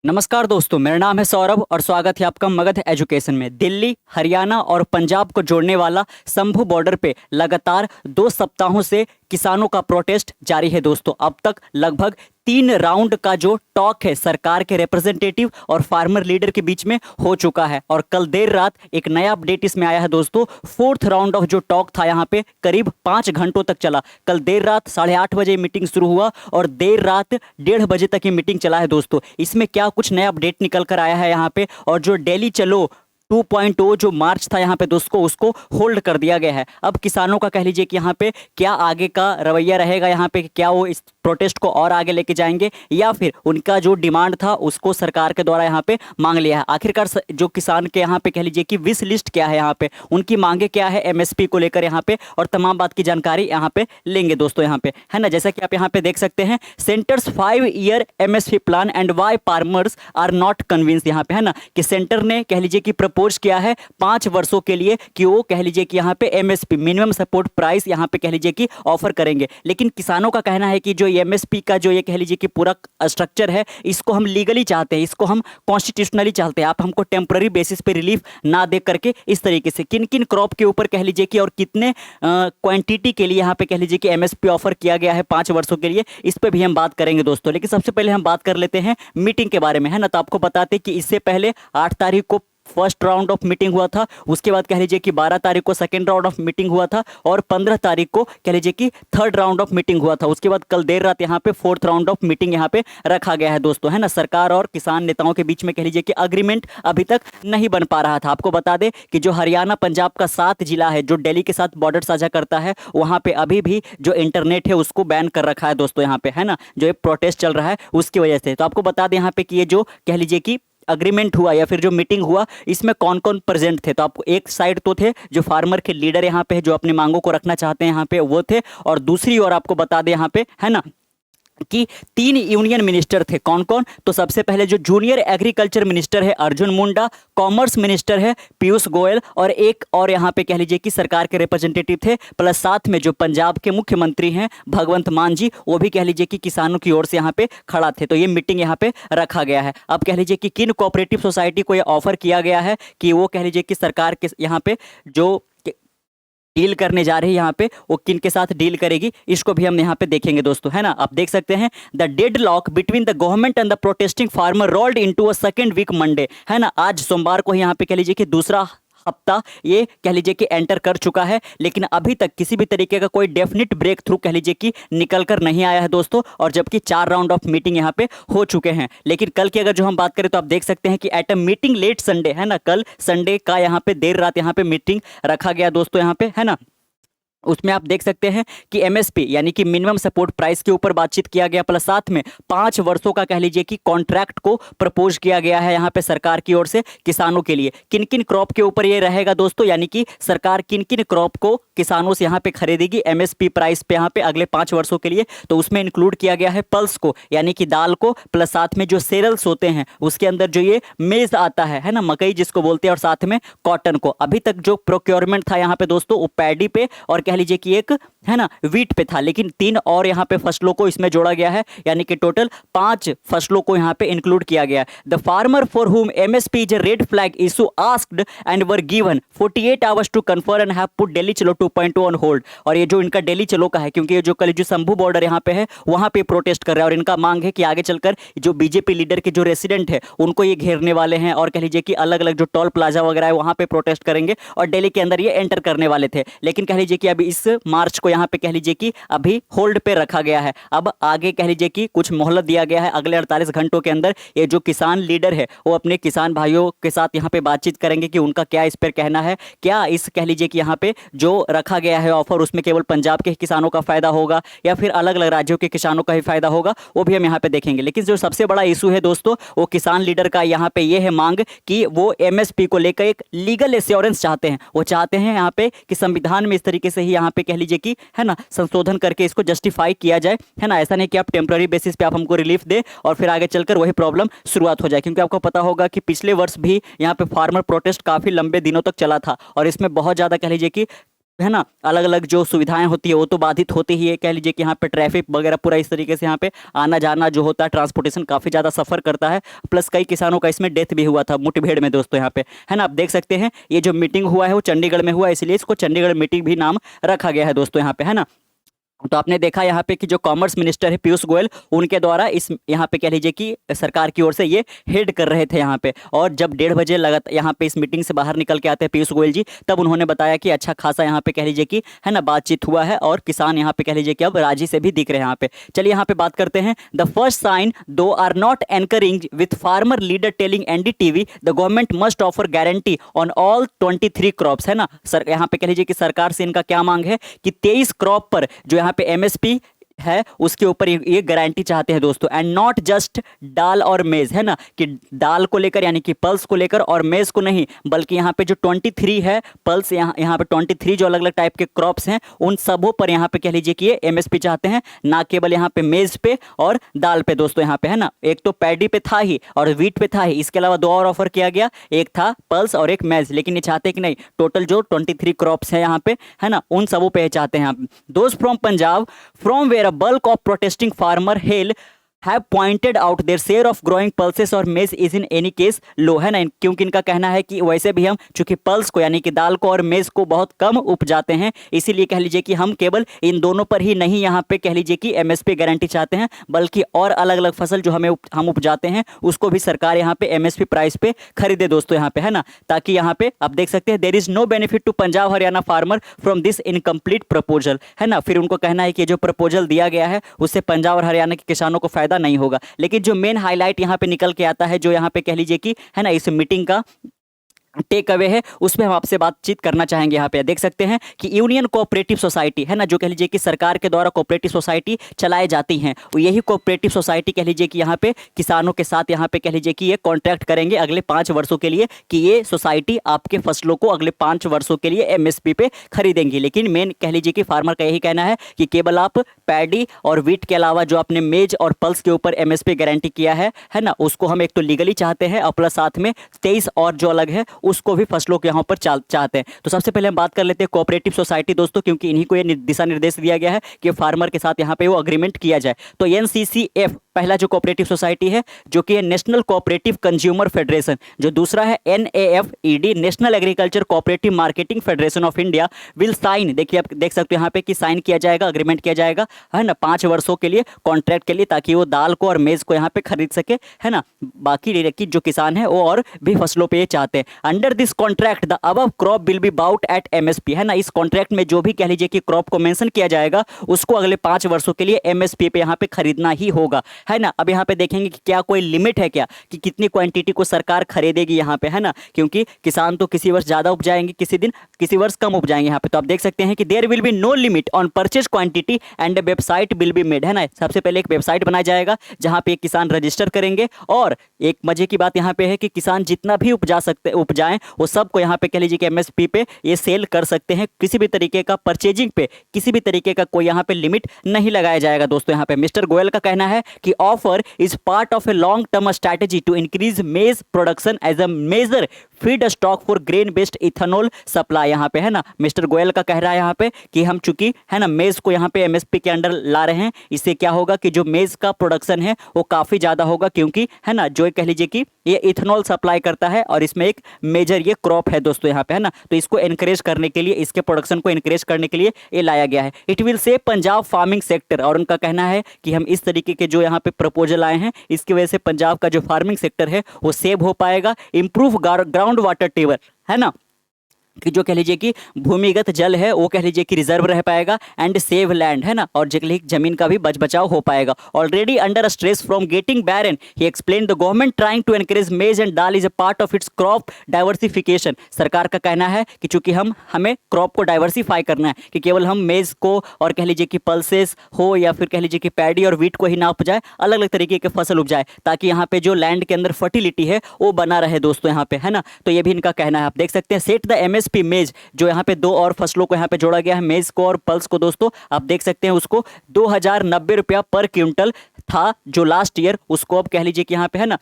नमस्कार दोस्तों, मेरा नाम है सौरभ और स्वागत है आपका मगध एजुकेशन में। दिल्ली, हरियाणा और पंजाब को जोड़ने वाला शंभू बॉर्डर पे लगातार 2 सप्ताहों से किसानों का प्रोटेस्ट जारी है दोस्तों। अब तक लगभग 3 राउंड का जो टॉक है सरकार के रिप्रेजेंटेटिव और फार्मर लीडर के बीच में हो चुका है और कल देर रात एक नया अपडेट इसमें आया है दोस्तों। 4th राउंड ऑफ जो टॉक था यहाँ पे करीब 5 घंटों तक चला। कल देर रात 8:30 बजे मीटिंग शुरू हुआ और देर रात 1:30 बजे तक ये मीटिंग चला है दोस्तों। इसमें क्या कुछ नया अपडेट निकल कर आया है यहाँ पे, और जो दिल्ली चलो 2.0 जो मार्च था यहाँ पे दोस्तों उसको होल्ड कर दिया गया है। अब किसानों का कह लीजिए कि यहाँ पे क्या आगे का रवैया रहेगा, यहाँ पे क्या वो इस प्रोटेस्ट को और आगे लेके जाएंगे या फिर उनका जो डिमांड था उसको सरकार के द्वारा यहाँ पे मांग लिया है। आखिरकार जो किसान के यहाँ पे कह लीजिए कि विश लिस्ट क्या है, यहाँ पे उनकी मांगे क्या है एमएसपी को लेकर यहाँ पे, और तमाम बात की जानकारी यहाँ पे लेंगे दोस्तों यहाँ पे, है ना। जैसा कि आप यहाँ पे देख सकते हैं, centre's 5 year MSP plan and why farmers are not convince, यहाँ पे है ना कि सेंटर ने कह लीजिए कि प्रपोज किया है 5 वर्षों के लिए कि वो कह लीजिए कि यहाँ पे एमएसपी मिनिमम सपोर्ट प्राइस यहाँ पे कह लीजिए कि ऑफर करेंगे। लेकिन किसानों का कहना है कि जो एमएसपी का जो ये कह लीजिए कि पूरा स्ट्रक्चर है इसको हम लीगली चाहते हैं, इसको हम कॉन्स्टिट्यूशनली चाहते हैं। आप हमको टेम्पररी बेसिस पे रिलीफ ना दे करके इस तरीके से किन किन क्रॉप के ऊपर कह लीजिए कि और कितने क्वांटिटी के लिए यहाँ पे कह लीजिए कि एमएसपी ऑफर किया गया है 5 वर्षों के लिए, इस पे भी हम बात करेंगे दोस्तों। लेकिन सबसे पहले हम बात कर लेते हैं मीटिंग के बारे में, है ना। तो आपको बताते कि इससे पहले 8 तारीख को 1st राउंड ऑफ मीटिंग हुआ था, उसके बाद कह लीजिए कि 12 तारीख को 2nd राउंड ऑफ मीटिंग हुआ था और 15 तारीख को कह लीजिए कि 3rd राउंड ऑफ मीटिंग हुआ था। उसके बाद कल देर रात यहाँ पे 4th राउंड ऑफ मीटिंग यहाँ पे रखा गया है दोस्तों, है ना। सरकार और किसान नेताओं के बीच में कह लीजिए कि अग्रीमेंट अभी तक नहीं बन पा रहा था। आपको बता दें कि जो हरियाणा पंजाब का 7 जिला है जो दिल्ली के साथ बॉर्डर साझा करता है, वहां पे अभी भी जो इंटरनेट है उसको बैन कर रखा है दोस्तों यहाँ पे, है ना। जो ये प्रोटेस्ट चल रहा है उसकी वजह से। तो आपको बता दें यहाँ पे कि ये जो कह लीजिए कि अग्रीमेंट हुआ या फिर जो मीटिंग हुआ इसमें कौन कौन प्रेजेंट थे। तो आपको एक साइड तो थे जो फार्मर के लीडर यहाँ पे जो अपनी मांगों को रखना चाहते हैं यहाँ पे वो थे, और दूसरी ओर आपको बता दें यहाँ पे, है ना, कि 3 यूनियन मिनिस्टर थे। कौन कौन? तो सबसे पहले जो जूनियर एग्रीकल्चर मिनिस्टर है अर्जुन मुंडा, कॉमर्स मिनिस्टर है पीयूष गोयल, और एक और यहाँ पे कह लीजिए कि सरकार के रिप्रेजेंटेटिव थे, प्लस साथ में जो पंजाब के मुख्यमंत्री हैं भगवंत मान जी, वो भी कह लीजिए कि किसानों की ओर से यहाँ पे खड़ा थे। तो ये मीटिंग यहाँ पे रखा गया है। अब कह लीजिए कि किन कोऑपरेटिव सोसाइटी को ये ऑफर किया गया है कि वो कह लीजिए कि सरकार के यहाँ पे जो डील करने जा रही है यहाँ पे वो किन के साथ डील करेगी, इसको भी हम यहाँ पे देखेंगे दोस्तों, है ना। आप देख सकते हैं the deadlock between the government and the protesting farmer rolled into a second week Monday, है ना। आज सोमवार को यहाँ पे कह लीजिए कि दूसरा हफ्ता ये कह लीजिए कि एंटर कर चुका है, लेकिन अभी तक किसी भी तरीके का कोई डेफिनेट ब्रेक थ्रू कह लीजिए कि निकल कर नहीं आया है दोस्तों। और जबकि 4 राउंड ऑफ मीटिंग यहाँ पे हो चुके हैं। लेकिन कल की अगर जो हम बात करें तो आप देख सकते हैं कि at a meeting late Sunday, है ना, कल संडे का यहाँ पे देर रात यहाँ पे मीटिंग रखा गया दोस्तों यहाँ पे, है ना। उसमें आप देख सकते हैं कि एमएसपी यानी कि मिनिमम सपोर्ट प्राइस के ऊपर बातचीत किया गया, प्लस साथ में 5 वर्षों का कह लीजिए कि कॉन्ट्रैक्ट को प्रपोज किया गया है यहाँ पे सरकार की ओर से किसानों के लिए। किन किन क्रॉप के ऊपर ये रहेगा दोस्तों, यानी कि सरकार किन किन क्रॉप को किसानों से यहाँ पे खरीदेगी एमएसपी प्राइस पे यहाँ पे अगले 5 वर्षों के लिए। तो उसमें इंक्लूड किया गया है पल्स को यानी कि दाल को, प्लस साथ में जो सेरल्स होते हैं उसके अंदर जो ये मेज आता है ना, मकई जिसको बोलते हैं, और साथ में कॉटन को। अभी तक जो प्रोक्योरमेंट था यहाँ पे दोस्तों वो पैडी पे और कह लीजिए कि एक, है ना, वीट पे था, लेकिन 3 और यहाँ पे फसलों को इसमें जोड़ा गया है, यानी कि टोटल 5 फसलों को यहाँ पे इंक्लूड किया गया है। The farmer for whom MSP is a red flag issue asked and were given 48 hours to confirm and have put Delhi चलो 2.2 ऑन होल्ड। और ये जो इनका दिल्ली चलो का है, क्योंकि ये जो कल जो शंभू बॉर्डर यहाँ पे है वहां पे प्रोटेस्ट कर रहा है और इनका मांग है कि आगे चलकर जो बीजेपी लीडर के जो रेसिडेंट है उनको ये घेरने वाले हैं और कह लीजिए कि अलग अलग जो टोल प्लाजा वगैरह है वहां पे प्रोटेस्ट करेंगे और दिल्ली के अंदर ये एंटर करने वाले थे। लेकिन कह लीजिए कि अभी इस मार्च को यहाँ पे कह लीजिए कि अभी होल्ड पे रखा गया है। अब आगे कह लीजिए कि कुछ मोहलत दिया गया है, अगले 48 घंटों के अंदर ये जो किसान लीडर है वो अपने किसान भाइयों के साथ यहाँ पे बातचीत करेंगे कि उनका क्या इस पर कहना है। क्या इस कह लीजिए कि यहाँ पे जो रखा गया है ऑफर उसमें केवल पंजाब के किसानों का फायदा होगा या फिर अलग अलग राज्यों के किसानों का ही फायदा होगा, वो भी हम यहाँ पे देखेंगे। लेकिन जो सबसे बड़ा इशू है दोस्तों वो किसान लीडर का यहाँ पे ये है मांग कि वो एमएसपी को लेकर एक लीगल एश्योरेंस चाहते हैं। वो चाहते हैं यहाँ पे कि संविधान में इस तरीके से ही यहाँ पे कह लीजिए कि, है ना, संशोधन करके इसको जस्टिफाई किया जाए, है ना। ऐसा नहीं कि आप टेम्पररी बेसिस पे आप हमको रिलीफ दे और फिर आगे चलकर वही प्रॉब्लम शुरुआत हो जाए। क्योंकि आपको पता होगा कि पिछले वर्ष भी यहाँ पे फार्मर प्रोटेस्ट काफी लंबे दिनों तक चला था और इसमें बहुत ज्यादा कह लीजिए कि है ना, अलग अलग जो सुविधाएं होती है वो तो बाधित होती ही है। कह लीजिए कि यहाँ पे ट्रैफिक वगैरह पूरा इस तरीके से यहाँ पे आना जाना जो होता है, ट्रांसपोर्टेशन काफ़ी ज़्यादा सफ़र करता है। प्लस कई किसानों का इसमें डेथ भी हुआ था मुठभेड़ में दोस्तों यहाँ पे, है ना। आप देख सकते हैं ये जो मीटिंग हुआ है वो चंडीगढ़ में हुआ है, इसलिए इसको चंडीगढ़ मीटिंग भी नाम रखा गया है दोस्तों यहाँ पे, है ना। तो आपने देखा यहाँ पे कि जो कॉमर्स मिनिस्टर है पीयूष गोयल, उनके द्वारा इस यहाँ पे कह लीजिए कि सरकार की ओर से ये हेड कर रहे थे यहाँ पे। और जब 1:30 बजे लगातार यहाँ पे इस मीटिंग से बाहर निकल के आते हैं पीयूष गोयल जी, तब उन्होंने बताया कि अच्छा खासा यहाँ पे कह लीजिए कि, है ना, बातचीत हुआ है और किसान यहाँ पे कह लीजिए कि अब राजी से भी दिख रहे हैं यहाँ पे। चलिए यहाँ पे बात करते हैं। The first sign though are not encouraging with farmer leader telling NDTV the government must offer guarantee on all 23 crops, है ना। सर यहाँ पे कह लीजिए कि सरकार से इनका क्या मांग है कि 23 क्रॉप पर जो यहाँ पे एमएसपी है उसके ऊपर ये गारंटी चाहते हैं दोस्तों। एंड नॉट जस्ट दाल और मेज, है ना, कि दाल को लेकर यानी कि पल्स को लेकर और मेज को नहीं, बल्कि यहाँ पे जो 23 है पल्स, यहाँ पे 23 जो अलग अलग टाइप के क्रॉप्स हैं उन सबों पर यहाँ पे कह लीजिए कि ये एमएसपी चाहते हैं, ना केवल यहाँ पे मेज पे और दाल पे दोस्तों यहाँ पे, है ना। एक तो पैडी पे था ही और वीट पे था ही, इसके अलावा 2 और ऑफर किया गया, एक था पल्स और एक मेज। लेकिन ये चाहते कि नहीं, टोटल जो 23 क्रॉप्स हैं यहाँ पे, है ना, उन सबों पे चाहते हैं। दोस्त from Punjab from where a bulk of protesting farmer hail have pointed out their share of growing pulses और maize is in any case low, है ना। क्योंकि इनका कहना है कि वैसे भी हम चूंकि पल्स को यानी कि दाल को और मेज को बहुत कम उपजाते हैं, इसीलिए कह लीजिए कि हम केवल इन दोनों पर ही नहीं यहाँ पे कह लीजिए कि एमएसपी गारंटी चाहते हैं, बल्कि और अलग अलग फसल जो हम उपजाते हैं उसको भी सरकार यहाँ पे एमएसपी प्राइस पे खरीदे दोस्तों यहाँ पे, है ना। ताकि यहाँ पे आप देख सकते हैं there is no benefit to Punjab Haryana farmer from this incomplete proposal, है ना। फिर उनको कहना है कि जो प्रपोजल दिया गया है उससे पंजाब और हरियाणा के किसानों को फायदा नहीं होगा। लेकिन जो मेन हाईलाइट यहाँ पे निकल के आता है, जो यहाँ पे कह लीजिए कि, है ना, इस मीटिंग का टेक अवे है, उसमें हम आपसे बातचीत करना चाहेंगे। यहाँ पे देख सकते हैं कि यूनियन कोऑपरेटिव सोसाइटी, है ना, जो कह लीजिए कि सरकार के द्वारा कोऑपरेटिव सोसाइटी चलाई जाती हैं, यही कोऑपरेटिव सोसाइटी कह लीजिए कि यहाँ पे किसानों के साथ यहाँ पे कह लीजिए कि ये कॉन्ट्रैक्ट करेंगे अगले 5 वर्षों के लिए कि ये सोसाइटी आपके फसलों को अगले 5 वर्षों के लिए एमएसपी पे खरीदेंगी। लेकिन मेन कह लीजिए कि फार्मर का यही कहना है कि केवल आप पैडी और वीट के अलावा जो आपने मेज और पल्स के ऊपर एमएसपी गारंटी किया है ना, उसको हम एक तो लीगली चाहते हैं और प्लस साथ में 23 और जो अलग है उसको भी फसलों के यहाँ पर चाहते हैं। तो सबसे पहले हम बात कर लेते हैं कोऑपरेटिव सोसाइटी दोस्तों, क्योंकि इन्हीं को ये दिशा निर्देश दिया गया है कि फार्मर के साथ यहाँ पे वो अग्रीमेंट किया जाए। तो एनसीसीएफ पहला जो कोऑपरेटिव सोसाइटी है जो कि नेशनल कोऑपरेटिव कंज्यूमर फेडरेशन, जो दूसरा है NAFED national agriculture cooperative marketing federation of India will sign, देखिए आप देख सकते हो यहाँ पे कि साइन किया जाएगा, अग्रीमेंट किया जाएगा, है ना, 5 वर्षों के लिए कॉन्ट्रैक्ट के लिए, ताकि वो दाल को और मेज को यहाँ पे खरीद सके, है ना। बाकी जो किसान है वो और भी फसलों पे चाहते हैं। Under this contract the above crop will be bought at MSP, है ना। इस कॉन्ट्रैक्ट में जो भी कह लीजिए कि क्रॉप को मेंशन किया जाएगा उसको अगले 5 वर्षों के लिए एमएसपी पे यहाँ पे खरीदना ही होगा, है ना। अब यहाँ पे देखेंगे कि क्या कोई लिमिट है क्या कि कितनी क्वांटिटी को सरकार खरीदेगी यहाँ पे, है ना, क्योंकि किसान तो किसी वर्ष ज्यादा उपजाएंगे, किसी वर्ष कम उपजाएंगे यहाँ पे। तो आप देख सकते हैं कि there will be no limit on purchase quantity and website will be made, है ना। सबसे पहले एक वेबसाइट बनाया जाएगा जहाँ पे किसान रजिस्टर करेंगे, और एक मजे की बात यहाँ पे है कि किसान जितना भी उपजाएं वो सबको यहाँ पे कह लीजिए कि एमएसपी पे ये सेल कर सकते हैं। किसी भी तरीके का परचेजिंग पे किसी भी तरीके का कोई यहाँ पे लिमिट नहीं लगाया जाएगा दोस्तों। यहाँ पे मिस्टर गोयल का कहना है कि offer is part of a long term strategy to increase maize production as a major feed stock for grain based ethanol supply, यहाँ पे, है ना। मिस्टर गोयल का कह रहा है यहाँ पे कि हम चूंकि, है ना, मेज को यहाँ पे एमएसपी के अंडर ला रहे हैं, इससे क्या होगा कि जो मेज का प्रोडक्शन है वो काफी ज्यादा होगा, क्योंकि, है ना, जो कह लीजिए कि ये इथेनॉल सप्लाई करता है और इसमें एक मेजर ये क्रॉप है दोस्तों यहाँ पे, है ना। तो इसको एनकरेज करने के लिए, इसके प्रोडक्शन को एनकरेज करने के लिए ये लाया गया है। It will save Punjab farming sector, और उनका कहना है कि हम इस तरीके के जो यहाँ पे प्रपोजल आए हैं इसकी वजह से पंजाब का जो फार्मिंग सेक्टर है वो सेव हो पाएगा, इंप्रूव ग्राउंड वाटर टेबल, है ना, कि जो कह लीजिए कि भूमिगत जल है वो कह लीजिए कि रिजर्व रह पाएगा, एंड सेव लैंड, है ना, और जमीन का भी बचाव हो पाएगा। Already under stress from getting barren he explain the government trying to encourage maize and dal is a part of its crop diversification. सरकार का कहना है कि चूंकि हमें क्रॉप को डाइवर्सिफाई करना है, कि केवल हम मेज को और कह लीजिए कि पल्सेस हो या फिर कह लीजिए कि पैडी और वीट को ही ना उपजाए, अलग अलग तरीके के फसल उपजाए, ताकि यहाँ पे जो लैंड के अंदर फर्टिलिटी है वो बना रहे दोस्तों यहाँ पे, है ना। तो ये भी इनका कहना है। आप देख सकते हैं सेट द एमएसपी मेज, जो यहाँ पे 2 और फसलों को यहाँ पे जोड़ा गया है, मेज को और पल्स को दोस्तों, आप देख सकते हैं उसको 2090 रुपया पर क्विंटल था जो लास्ट ईयर, उसको अब कह लीजिए कि यहाँ पे, है ना,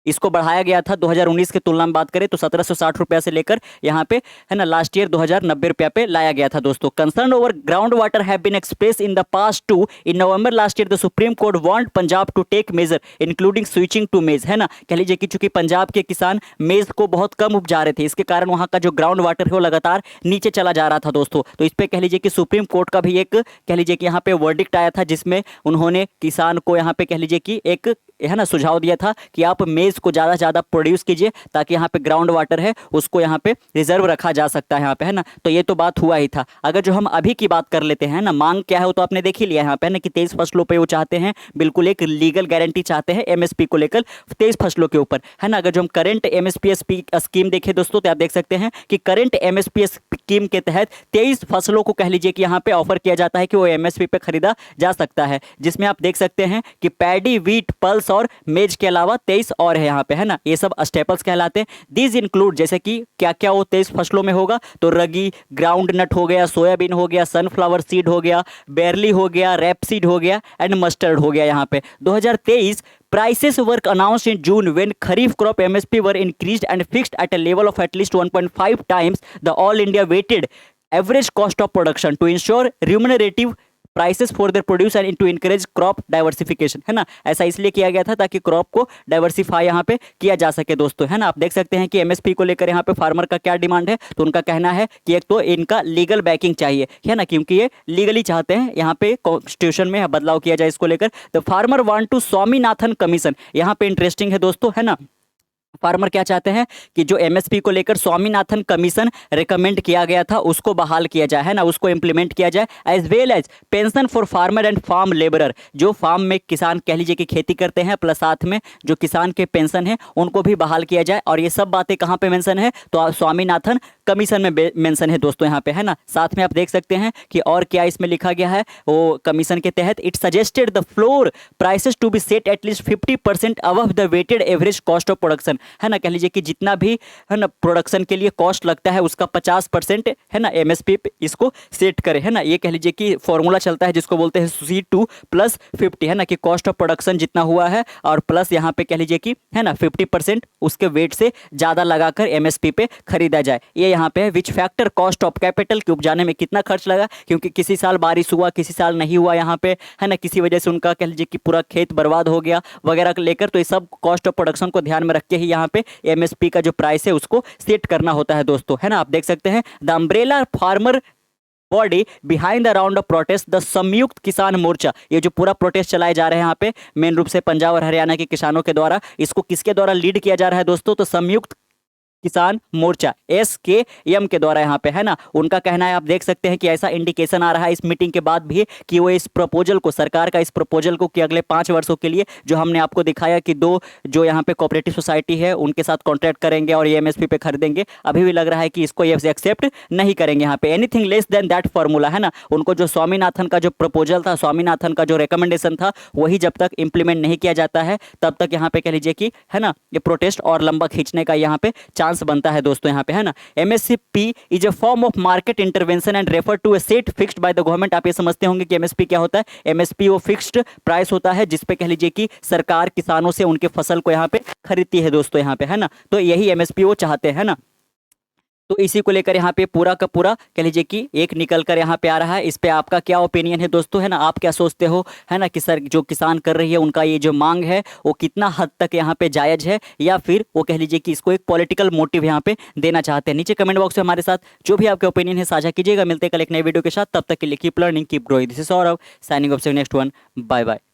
इसको बढ़ाया गया था 2019 की तुलना में बात करें तो 1760 रुपया से लेकर यहाँ पे है ना लास्ट ईयर 2090 रुपया पे लाया गया था दोस्तों। Concern over ground water have been express in the past too. In November last year the Supreme Court want Punjab to take major including switching to maize, है ना। कह लीजिए कि चूंकि पंजाब के किसान मेज को बहुत कम उपजा रहे थे, इसके कारण वहां का जो ग्राउंड वाटर है वो लगातार नीचे चला जा रहा था दोस्तों। तो इस पे कह लीजिए कि सुप्रीम कोर्ट का भी एक कह लीजिए कि यहाँ पे वर्डिक्ट आया था, जिसमें उन्होंने किसान को यहाँ पे कह लीजिए कि एक है ना सुझाव दिया था कि आप मेज को ज़्यादा से ज़्यादा प्रोड्यूस कीजिए ताकि यहाँ पे ग्राउंड वाटर है उसको यहाँ पे रिजर्व रखा जा सकता है यहाँ पे, है ना। तो ये तो बात हुआ ही था। अगर जो हम अभी की बात कर लेते हैं ना, मांग क्या है वो तो आपने देख ही लिया यहाँ पे, है ना, कि 23 फसलों पे वो चाहते हैं, बिल्कुल एक लीगल गारंटी चाहते हैं एमएसपी को लेकर 23 फसलों के ऊपर, है ना। अगर जो हम करंट एमएसपी स्कीम देखें दोस्तों तो आप देख सकते हैं कि करंट एमएसपी स्कीम के तहत 23 फसलों को कह लीजिए कि यहाँ पे ऑफर किया जाता है कि वो एमएसपी पे खरीदा जा सकता है, जिसमें आप देख सकते हैं कि पैडी, व्हीट, पल्स और मेज के अलावा 23 और है यहाँ पे, है ना। ये सब स्टेपल्स कहलाते हैं। दीज इंक्लूड, जैसे कि क्या क्या वो 23 फसलों में होगा, तो रगी, ग्राउंड नट हो गया, सोयाबीन हो गया, सनफ्लावर सीड हो गया, बेरली हो गया, रैपसीड हो गया एंड मस्टर्ड हो गया यहाँ पे। 2023 prices were announced in June when kharif crop MSP were increased and fixed at a level of at least 1.5 times the all India weighted average cost of production to ensure remunerative prices for their produce and to encourage crop diversification, है ना। ऐसा इसलिए किया गया था ताकि crop को diversify यहाँ पे किया जा सके दोस्तों, है ना। आप देख सकते हैं कि एमएसपी को लेकर यहाँ पे फार्मर का क्या डिमांड है, तो उनका कहना है कि एक तो इनका लीगल बैकिंग चाहिए, है ना, क्योंकि ये लीगली चाहते हैं यहाँ पे कॉन्स्टिट्यूशन में बदलाव किया जाए इसको लेकर। The farmer want to Swaminathan Commission, यहाँ पे इंटरेस्टिंग है दोस्तों, है ना। फार्मर क्या चाहते हैं कि जो एमएसपी को लेकर स्वामीनाथन कमीशन रिकमेंड किया गया था उसको बहाल किया जाए, है ना, उसको इंप्लीमेंट किया जाए। As well as pension for farmer and farm labourer, जो फार्म में किसान कह लीजिए कि खेती करते हैं प्लस साथ में जो किसान के पेंशन है उनको भी बहाल किया जाए। और ये सब बातें कहाँ पे मेंशन है, तो स्वामीनाथन कमीशन में मेंशन है दोस्तों यहाँ पे, है ना। साथ में आप देख सकते हैं कि और क्या इसमें लिखा गया है वो कमीशन के तहत, it suggested the floor prices to be set at least 50% above the weighted average cost of production, है ना। कह लीजिए कि जितना भी है ना प्रोडक्शन के लिए कॉस्ट लगता है उसका 50% है ना एमएसपी पे इसको सेट करे, है ना। ये कह लीजिए कि फॉर्मूला चलता है जिसको बोलते हैं C2 + 50, है ना, कि कॉस्ट ऑफ प्रोडक्शन जितना हुआ है और प्लस यहाँ पे कह लीजिए कि है ना 50% उसके वेट से ज़्यादा लगाकर एमएसपी पे खरीदा जाए। ये यहाँ पे है which factor cost of capital, कि उपजाने में कितना खर्च लगा, क्योंकि किसी साल बारिश हुआ किसी साल नहीं हुआ यहाँ पे, है ना, किसी वजह से उनका कह लीजिए कि पूरा खेत बर्बाद हो गया वगैरह लेकर, तो ये सब कॉस्ट ऑफ प्रोडक्शन को ध्यान में रख के ही यहाँ पे एमएसपी का जो प्राइस है उसको सेट करना होता है दोस्तों, है ना। आप देख सकते हैं the umbrella farmer body behind the round of protest the संयुक्त किसान मोर्चा, ये जो पूरा प्रोटेस्ट चलाए जा रहे हैं यहाँ पे मेन रूप से पंजाब और हरियाणा के किसानों के द्वारा, इसको किसके द्वारा लीड किया जा रहा है दोस्तों, तो संयुक्त किसान मोर्चा SKM के द्वारा यहाँ पे, है ना। उनका कहना है, आप देख सकते हैं कि ऐसा इंडिकेशन आ रहा है इस मीटिंग के बाद भी कि वो इस प्रपोजल को, सरकार का इस प्रपोजल को कि अगले 5 वर्षों के लिए जो हमने आपको दिखाया कि 2 जो यहाँ पे कोऑपरेटिव सोसाइटी है उनके साथ कॉन्ट्रैक्ट करेंगे और ये एमएसपी पे खरीदेंगे, अभी भी लग रहा है कि इसको ये एक्सेप्ट नहीं करेंगे यहाँ पे। Anything less than that formula, है ना। उनको जो स्वामीनाथन का जो प्रपोजल था, स्वामीनाथन का जो रिकमेंडेशन था, वही जब तक इंप्लीमेंट नहीं किया जाता है तब तक यहाँ पे कह लीजिए कि है ना ये प्रोटेस्ट और लंबा खींचने का यहाँ पे चांस बनता है दोस्तों यहाँ पे, है ना। MSP is a form of market intervention and refer to a set fixed by the government. आप ये समझते होंगे कि एमएसपी क्या होता है। एमएसपी वो फिक्स्ड प्राइस होता है जिसपे कह लीजिए कि सरकार किसानों से उनके फसल को यहाँ पे खरीदती है दोस्तों यहाँ पे, है ना। तो यही एमएसपी वो चाहते हैं, है ना। तो इसी को लेकर यहाँ पे पूरा का पूरा कह लीजिए कि एक निकल कर यहाँ पे आ रहा है। इस पे आपका क्या ओपिनियन है दोस्तों, है ना, आप क्या सोचते हो, है ना, कि सर जो किसान कर रही है उनका ये जो मांग है वो कितना हद तक यहाँ पे जायज है, या फिर वो कह लीजिए कि इसको एक पॉलिटिकल मोटिव यहाँ पे देना चाहते हैं। नीचे कमेंट बॉक्स में हमारे साथ जो भी आपके ओपिनियन है साझा कीजिएगा। मिलते हैं कल एक नए वीडियो के साथ, तब तक के लिए keep learning keep growing. This is Saurabh signing off, next one, bye bye.